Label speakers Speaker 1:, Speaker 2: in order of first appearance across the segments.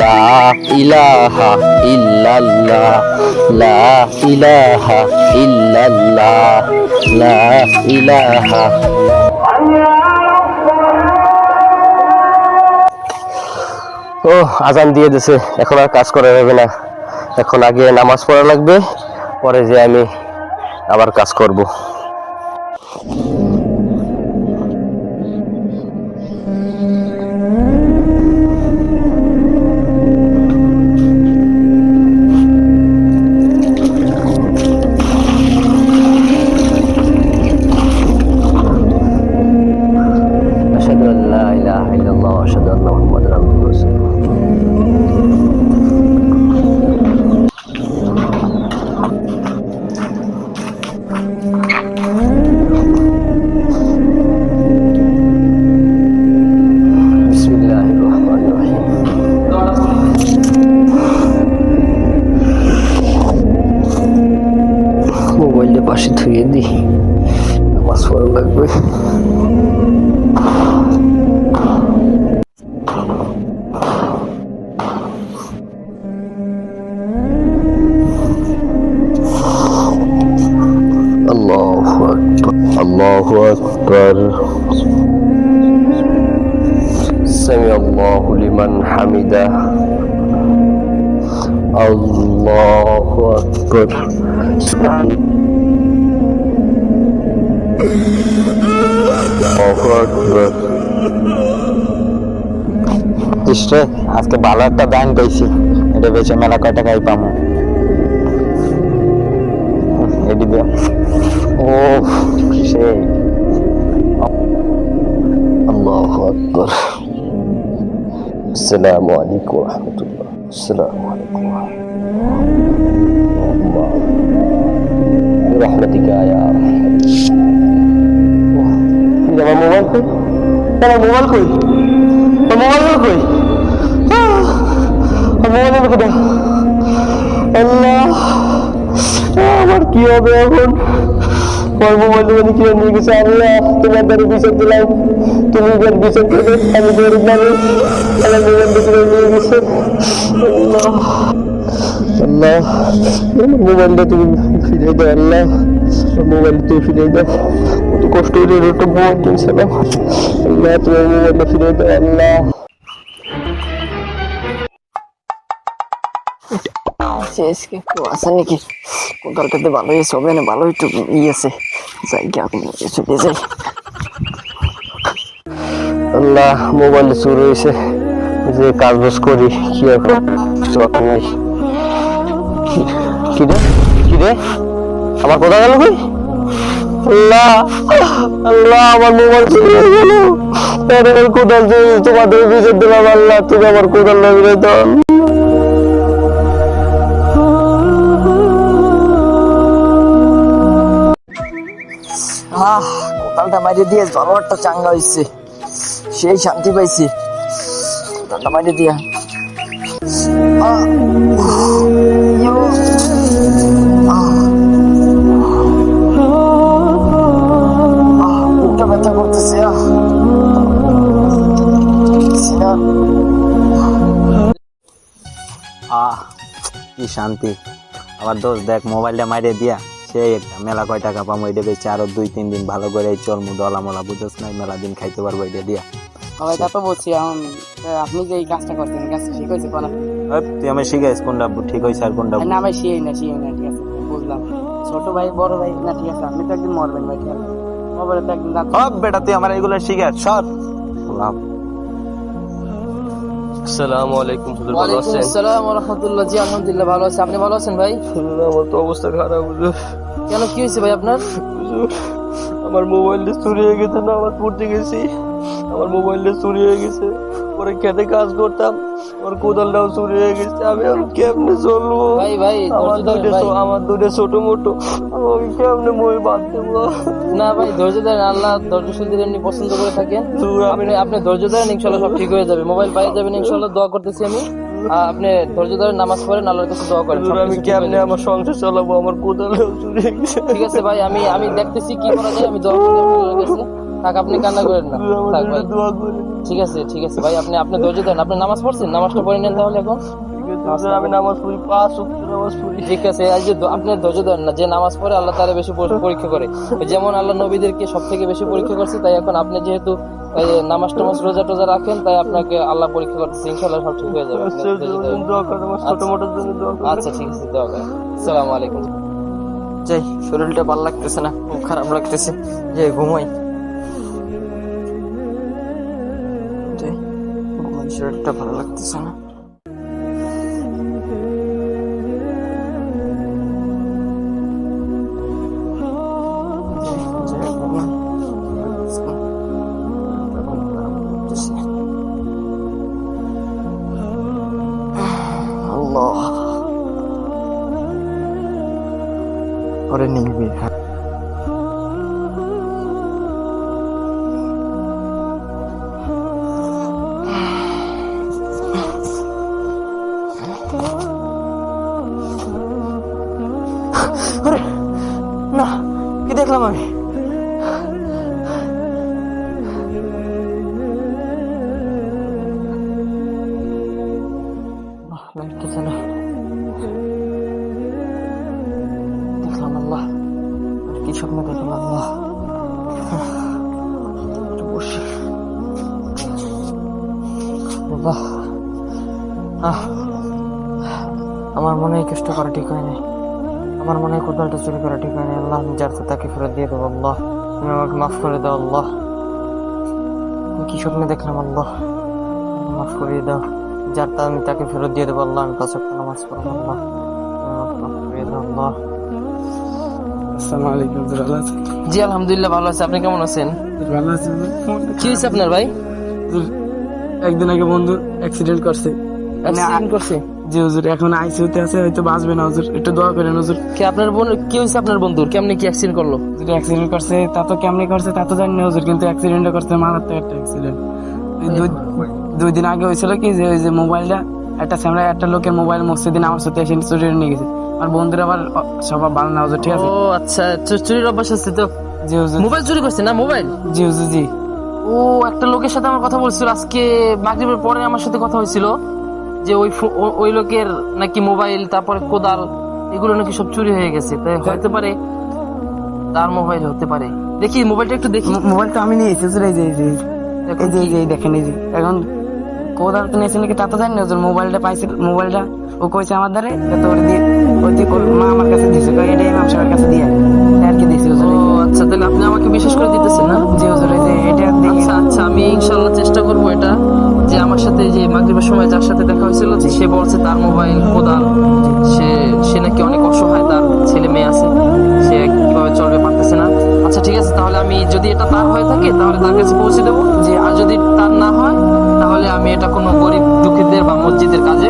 Speaker 1: লা ইলাহা ইল্লাল্লাহ, লা ইলাহা ইল্লাল্লাহ, লা ইলাহা। ও আজান দিয়ে দিছে, এখন আর কাজ করা যাবে না। এখন আগে নামাজ পড়া লাগবে, পরে যে আমি আবার কাজ করব। আশহাদু আল্লা ইলাহা ইল্লাল্লাহ ওয়া আশহাদু আন্না মুহাম্মাদার রাসূলুল্লাহ। বিসমিল্লাহির রহমানির রহিম। মোবাইলটা পাশে ধুয়ে দিই, নামাজ পড়া লাগবে। আল্লাহু আকবার, আল্লাহু আকবার। সামি আল্লাহু লিমান হামিদা, আল্লাহু আকবার। আল্লাহু আকবার। ইসরে আজকে ভালো একটা দান পাইছি, এটা বেচে মেলা কয় টাকাই পামু। এদিকে ও সেই আল্লাহু আকবার। আসসালামু আলাইকুম ওয়া রাহমাতুল্লাহ। আসসালামু আলাইকুম ওয়া রাহমাতুল্লাহ। বিরহমাতিকা ইয়া আরহাম। আমার মোবাইল কই? আমার মোবাইল কই? আমার মোবাইল কই? আমার মোবাইল কোথায়? আল্লাহ, আমার কি হবে এখন? আমার মোবাইল মানে কি নিয়ে গেছে? আল্লাহ, তোমার দ্বারা বিচার দিলাম, তুমি এবার বিচার করবে। আমি গরিব মানুষ, আমার মোবাইলটা কিনে নিয়ে গেছে। আল্লাহ, আল্লাহ, মোবাইলটা তুমি ফিরে দাও। আল্লাহ, মোবাইলটা তুমি ফিরে দাও। কত কষ্ট হলে একটা মোবাইল কিনছিলাম। আল্লাহ, তোমার মোবাইলটা ফিরে দাও। আল্লাহ, আজকে কেউ আছে নাকি? কোথালটাতে ভালো হয়েছে, হবে না ভালো একটু আছে জায়গা, চলে যাই। আল্লাহ, মোবাইল চুরি হয়েছে, যে কাজ বাজ করি কি এখন? কিরে কিরে আমার কোথা গেল কই? আল্লাহ, আল্লাহ, আমার মোবাইল চুরি হয়ে গেল। কোদাল তোমাদের বিচার দিলাম। আল্লাহ, তুমি আমার কোদাল লাগিয়ে দাও। কোদালটা মাইরে দিয়ে ভালো একটা চাঙ্গা হয়েছে, সেই শান্তি পাইছি। কোদালটা মাইরে দিয়া বুকটা ব্যথা করতেছে। কি শান্তি। আবার দোস্ত দেখ, মোবাইলটা মাইরে দিয়া সেই একটা মেলা কয় টাকা পাবো, এটা বেচে আরো 2-3 দিন ভালো করে চলমু দলা মলা, বুঝছ না? মেলা দিন খাইতে পারবো এটা দিয়া।
Speaker 2: এটা তো বলছি আপনি যে এই কাজটা করছেন, এই কাজটা ঠিক হয়েছে কোন?
Speaker 1: তুই আমি শিখাইস কোনটা ঠিক হয়েছে আর কোনটা
Speaker 2: না ভাই, শিখাই না ঠিক আছে বুঝলাম। ছোট ভাই বড় ভাই না, ঠিক আছে আপনি তো একদিন মরবেন ভাই, ঠিক আছে মোবাইলে তো একদিন
Speaker 1: সব বেটা তুই আমার এগুলো শিখাস সব।
Speaker 3: আসসালামু আলাইকুম হুজুর, ভালো
Speaker 2: ওয়ালাইকুম
Speaker 3: আছেন?
Speaker 2: আসসালাম ওয়া রাহমাতুল্লাহ। জি আলহামদুলিল্লাহ ভালো আছি, আপনি ভালো আছেন ভাই?
Speaker 3: আমার তো অবস্থা খারাপ হুজুর।
Speaker 2: কেন, কি হয়েছে ভাই আপনার?
Speaker 3: হুজুর, আমার মোবাইলটা চুরি হয়ে গেছে, নামাজ পড়তে গেছি, আমার মোবাইলটা চুরি হয়ে গেছে। পরে খেতে কাজ করতাম, আমার কোদালটাও চুরি হয়ে গেছে। আমি আর কেমনে চলবো?
Speaker 2: ভাই ভাই
Speaker 3: আমার দুটো ছোট মোটো, আমি কেমনে মই বাদ দেবো?
Speaker 2: না ভাই, ধৈর্য ধরেন, আল্লাহ ধৈর্যশীলদের এমনি পছন্দ করে থাকেন। আপনি ধৈর্য ধরেন, ইনশাল্লাহ সব ঠিক হয়ে যাবে, মোবাইল পাই যাবেন ইনশাল্লাহ। দোয়া করতেছি আমি, আপনি ধৈর্য ধরেন, নামাজ পড়েন, আল্লাহর কাছে দোয়া করেন।
Speaker 3: আমি কেমনে আমার সংসার চালাবো? আমার কোদালটাও চুরি হয়ে গেছে।
Speaker 2: ঠিক আছে ভাই, আমি দেখতেছি কি করা যায়, আমি দোয়া করি আল্লাহর কাছে। থাক, আপনি কান্না করেন না,
Speaker 3: হুজুর আমার
Speaker 2: থাক
Speaker 3: জন্য
Speaker 2: ভাই।
Speaker 3: দোয়া করেন।
Speaker 2: ঠিক আছে ঠিক আছে ভাই, আপনি ধৈর্য ধরেন। আপনি নামাজ পড়ছেন? নামাজটা পড়ে নেন তাহলে এখন।
Speaker 3: ঠিক আছে হুজুর, আমি নামাজ পড়ি, 5 ওয়াক্ত নামাজ পড়ি।
Speaker 2: ঠিক আছে, এই যে আপনি ধৈর্য ধরেন না, যে নামাজ পড়ে আল্লাহ তাআলা বেশি পরীক্ষা করে। ওই যেমন আল্লাহ নবীদেরকে সব থেকে বেশি পরীক্ষা করছে, তাই এখন আপনি যেহেতু এই নামাজ টামাজ রোজা টোজা রাখেন, তাই আপনাকে আল্লাহ পরীক্ষা করতেছে। ইনশাআল্লাহ সব ঠিক হয়ে যাবে, আপনি
Speaker 3: আচ্ছা,
Speaker 2: ধৈর্য ধরেন।
Speaker 3: দোয়া করেন, আমার ছোট মোটোর জন্য দোয়া করেন।
Speaker 2: আচ্ছা ঠিক আছে, দোয়া করেন। আসসালামু আলাইকুম। যাই, শরীরটা ভালো লাগতেছে না, খুব খারাপ লাগতেছে, যে ঘুমাই। যাই, ঘুমাই, শরীরটা ভালো লাগতেছে না। যাই, ঘুমাই। আল্লাহ পরে নিবি। না, কি দেখলাম আমি? লাগতেছে না, দেখলাম আল্লাহ, কি স্বপ্ন দেখলাম আল্লাহ। একটু বসি। আল্লাহ, আমার মনে হয় কষ্ট করা ঠিক হয় নাই, আমার মনে হয় কোদালটা চুরি করা ঠিক হয় নাই। আল্লাহ, আমি যার তাকে ফেরত দিয়ে দেবো। আল্লাহ, তুমি আমাকে মাফ করে দাও। আল্লাহ, আমি কি স্বপ্নে দেখলাম? আল্লাহ, মাফ করিয়ে দাও। যার তা আমি তাকে ফেরত দিয়ে দেবো। আল্লাহ, আমি 5 ওয়াক্ত নামাজ পড়বো। আল্লাহ, তুমি আমাকে মাফ করিয়ে দাও। আল্লাহ।
Speaker 4: আসসালামু আলাইকুম হুজুর, ভালো আছেন?
Speaker 2: জি আলহামদুলিল্লাহ ভালো আছে, আপনি কেমন আছেন?
Speaker 4: ভালো আছি হুজুর।
Speaker 2: কি হয়েছে আপনার ভাই?
Speaker 4: হুজুর, একদিন আগে বন্ধু অ্যাক্সিডেন্ট করছে।
Speaker 2: অ্যাক্সিডেন্ট করছে?
Speaker 4: জি হুজুর, এখন আইসিইউতে আছে, হয়তো বাঁচবে না হুজুর, একটু দোয়া করেন হুজুর।
Speaker 2: কি আপনার বোন, কি হয়েছে আপনার বন্ধুর? কেমনে কি অ্যাক্সিডেন্ট করলো?
Speaker 4: যদি অ্যাক্সিডেন্ট করছে তা তো কেমনি করছে তা তো জানি না হুজুর, কিন্তু অ্যাক্সিডেন্টটা করছে, মারাত্মক একটা অ্যাক্সিডেন্ট। দুই দিন আগে হয়েছিল কি, যে ওই যে মোবাইলটা একটা লোকের মোবাইল মসজিদে নামাজ পড়তে এসে চুরি করে নিয়ে গেছে। আর বন্ধুরা আবার স্বভাব ভালো না হুজুর, ঠিক আছে?
Speaker 2: ও আচ্ছা, চুরির অভ্যাস আছে তো।
Speaker 4: জি হুজুর।
Speaker 2: মোবাইল চুরি করছে না? মোবাইল?
Speaker 4: জি হুজুর, জি।
Speaker 2: ও, একটা লোকের সাথে আমার কথা বলছিল আজকে মাগরিবের পরে, আমার সাথে কথা হয়েছিল যে ওই লোকের নাকি মোবাইল, তারপরে কোদাল, এগুলো নাকি সব চুরি হয়ে গেছে। তাই হতে পারে তার মোবাইল হতে পারে। দেখি মোবাইলটা একটু দেখি।
Speaker 4: মোবাইল তো আমি নিয়েছি হুজুর, এই যে
Speaker 2: এখন
Speaker 4: এই যে দেখেন, এই যে এখন কোদাল তো নিয়েছে নাকি তা তো জানি না হুজুর। মোবাইলটা পাইছে, মোবাইলটা ও কইছে আমার দ্বারে, তো ওর মা আমার কাছে দিছে, এটা ইমাম সাহেবের কাছে দিয়ে আর কি দিছে হুজুর।
Speaker 2: ও আচ্ছা, তাহলে আপনি আমাকে বিশেষ করে দিতেছেন না?
Speaker 4: জি হুজুর, এই যে এটা
Speaker 2: আচ্ছা আচ্ছা, আমি ইনশাল্লাহ চেষ্টা করবো এটা, যে আমার সাথে যে মাগরিবের সময় যার সাথে দেখা হয়েছিল, যে সে বলছে তার মোবাইল, কোদাল, সে নাকি অনেক অসহায়, তার ছেলে মেয়ে আছে, সে কিভাবে চলবে পারতেছে না। আচ্ছা ঠিক আছে, তাহলে আমি যদি এটা তার হয়ে থাকে তাহলে তার কাছে পৌঁছে দেবো, যে আর যদি তার না হয় তাহলে আমি এটা কোনো গরিব দুঃখীদের বা মসজিদের কাজে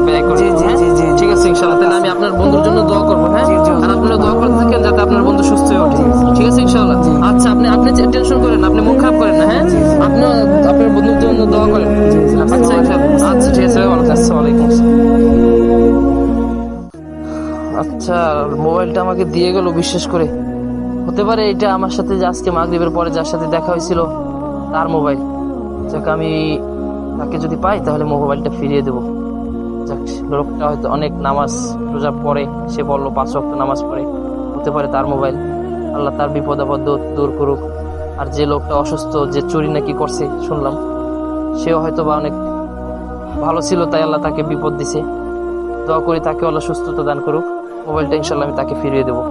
Speaker 2: ব্যয় করি। হ্যাঁ? ঠিক আছে ইনশাল্লাহ, তাহলে আমি আপনার বন্ধুর জন্য দোয়া করবো। হ্যাঁ, আর আপনারা দোয়া করতে থাকেন যাতে আপনার বন্ধু সুস্থ হয়ে ওঠে। ঠিক আছে ইনশাল্লাহ। আচ্ছা, আপনি টেনশন করেন না, আপনি মন খারাপ করেন না। হ্যাঁ, আপনি আপনার বন্ধুর জন্য দোয়া করেন। আচ্ছা ইনশাল্লাহ। আচ্ছা ঠিক আছে, ভালো থাকবেন। আসসালামু আলাইকুম। আচ্ছা, মোবাইলটা আমাকে দিয়ে গেল বিশ্বাস করে। হতে পারে এটা আমার সাথে যে আজকে মাগরিবের পরে যার সাথে দেখা হয়েছিল তার মোবাইল। যাক, আমি তাকে যদি পাই তাহলে মোবাইলটা ফিরিয়ে দেবো। যাক, লোকটা হয়তো অনেক নামাজ রোজা পড়ে, সে বললো 5 ওয়াক্ত নামাজ পড়ে, হতে পারে তার মোবাইল। আল্লাহ তার বিপদ আপদ দূর করুক। আর যে লোকটা অসুস্থ, যে চুরি নাকি করছে শুনলাম, সেও হয়তো বা অনেক ভালো ছিল, তাই আল্লাহ তাকে বিপদ দিছে। দোয়া করি তাকে আল্লাহ সুস্থতা দান করুক। মোবাইলটা ইনশাল্লাহ আমি তাকে ফিরিয়ে দেবো।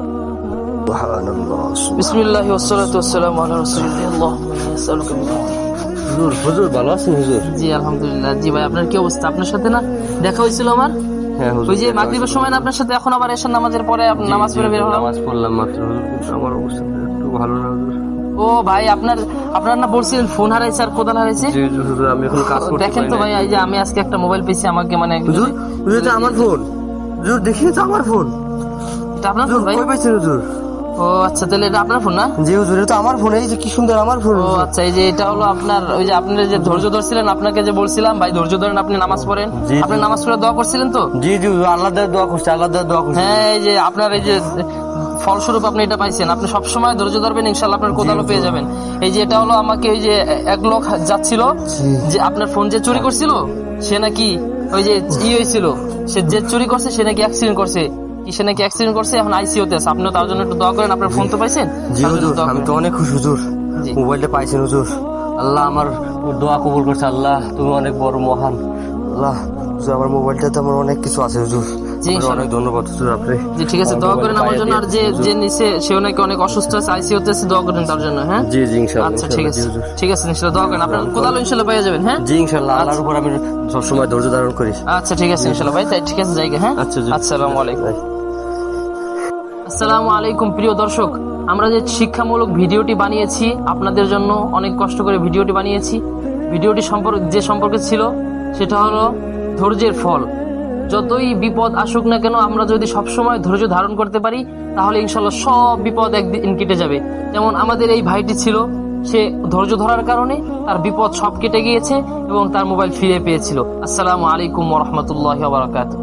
Speaker 2: বিসমিল্লাহি ওয়াসসালাতু ওয়াসসালামু আলা রাসূলিল্লাহ। আল্লাহুম্মা ইন্নী আসআলুকা মিন
Speaker 3: হুজুর, হুজুর ভালো আছেন হুজুর?
Speaker 2: জি আলহামদুলিল্লাহ। জি ভাই, আপনার কি অবস্থা? আপনার সাথে না দেখা হয়েছিল আমার,
Speaker 3: হ্যাঁ হুজুর,
Speaker 2: ওই যে মাগরিবের সময় না আপনার সাথে, এখন আবার এশার নামাজের পরে আপনি নামাজ পড়ে বের হলাম।
Speaker 3: নামাজ পড়লাম মাত্র হুজুর, কিন্তু আমার অবস্থা একটু ভালো না হুজুর।
Speaker 2: ও ভাই, আপনার না বলছিলেন ফোন হারাইছে আর কোদাল হারাইছে?
Speaker 3: জি হুজুর, আমি এখন কাজ করতে
Speaker 2: দেখেন
Speaker 3: পারি
Speaker 2: তো
Speaker 3: না।
Speaker 2: ভাই, এই যে আমি আজকে একটা মোবাইল পেয়েছি, আমাকে মানে
Speaker 3: হুজুর, হুজুর এটা আমার ফোন। হুজুর দেখি, তো আমার ফোন।
Speaker 2: এটা আপনার ফোন ভাই?
Speaker 3: কই পাইছেন হুজুর?
Speaker 2: ও আচ্ছা, তাহলে এটা আপনার ফোন না?
Speaker 3: জি হুজুর, এটা আমার ফোন। এই যে কি সুন্দর আমার ফোন।
Speaker 2: ও আচ্ছা, এই যে এটা হলো আপনার, ওই যে আপনি যে ধৈর্য ধরছিলেন, আপনাকে যে বলছিলাম ভাই ধৈর্য ধরেন, আপনি নামাজ পড়েন,
Speaker 3: জি,
Speaker 2: আপনি নামাজ পড়ে দোয়া করছিলেন তো?
Speaker 3: জি জি হুজুর, আল্লাহ দোয়া করছে, আল্লাহ দোয়া করছে।
Speaker 2: হ্যাঁ, এই যে আপনার এই যে ফলস্বরূপ আপনি এটা পাইছেন। আপনি সবসময় ধৈর্য ধরবেন, ইনশাল্লাহ আপনার কোদালও পেয়ে যাবেন। এই যে এটা হলো আমাকে ওই যে এক লোক যাচ্ছিল যে আপনার ফোন যে চুরি করছিল, সে নাকি ওই যে হয়েছিল, সে যে চুরি করছে সে নাকি অ্যাক্সিডেন্ট করছে, সে নাকি অ্যাক্সিডেন্ট করছে, এখন আইসিইউতে আছে। আপনিও তার জন্য একটু দোয়া করেন, আপনার ফোন তো পাইছেন।
Speaker 3: জি
Speaker 2: তার জন্য
Speaker 3: হুজুর,
Speaker 2: দোয়া
Speaker 3: আমি
Speaker 2: করেন।
Speaker 3: তো অনেক খুশি হুজুর,
Speaker 2: জি।
Speaker 3: মোবাইলটা পাইছেন হুজুর। আল্লাহ আমার দোয়া কবুল করছে। আল্লাহ তুমি অনেক বড় মহান। আল্লাহ হুজুর, আমার মোবাইলটাতে আমার অনেক কিছু আছে হুজুর।
Speaker 2: জি,
Speaker 3: আপনার
Speaker 2: ইনশাআল্লাহ।
Speaker 3: অনেক ধন্যবাদ হুজুর। আপনি
Speaker 2: জি ঠিক আছে,
Speaker 3: আমার
Speaker 2: দোয়া
Speaker 3: মোবাইল
Speaker 2: করেন আমার
Speaker 3: পাইয়ে
Speaker 2: জন্য। আর যে
Speaker 3: দিয়েছেন,
Speaker 2: যে
Speaker 3: হুজুর।
Speaker 2: নিচে সেও নাকি অনেক অসুস্থ আছে, আইসিইউতে আছে, দোয়া করেন তার জন্য। হ্যাঁ
Speaker 3: জি জি ইনশাআল্লাহ,
Speaker 2: আচ্ছা ঠিক
Speaker 3: ইনশাআল্লাহ,
Speaker 2: আছে,
Speaker 3: জি হুজুর।
Speaker 2: ঠিক আছে, ইনশাল্লাহ দোয়া করেন, আপনার কোদাল ইনশাল্লাহ পেয়ে যাবেন। হ্যাঁ
Speaker 3: জি ইনশাআল্লাহ, আল্লাহর উপর আমি সবসময় ধৈর্য ধারণ করি।
Speaker 2: আচ্ছা ঠিক আছে ইনশাল্লাহ ভাই, তাই ঠিক আছে জায়গা। হ্যাঁ
Speaker 3: আচ্ছা জি।
Speaker 2: আসসালামু আলাইকুম। আসসালামু আলাইকুম প্রিয় দর্শক, আমরা যে শিক্ষামূলক ভিডিওটি বানিয়েছি আপনাদের জন্য, অনেক কষ্ট করে ভিডিওটি বানিয়েছি। ভিডিওটি সম্পর্কে ছিল সেটা হলো ধৈর্যের ফল। যতই বিপদ আসুক না কেন, আমরা যদি সবসময় ধৈর্য ধারণ করতে পারি তাহলে ইনশাল্লাহ সব বিপদ একদিন কেটে যাবে। যেমন আমাদের এই ভাইটি ছিল, সে ধৈর্য ধরার কারণে তার বিপদ সব কেটে গিয়েছে এবং তার মোবাইল ফিরে পেয়েছিল। আসসালামু আলাইকুম ওয়া রাহমাতুল্লাহি ওয়া বারাকাতুহু।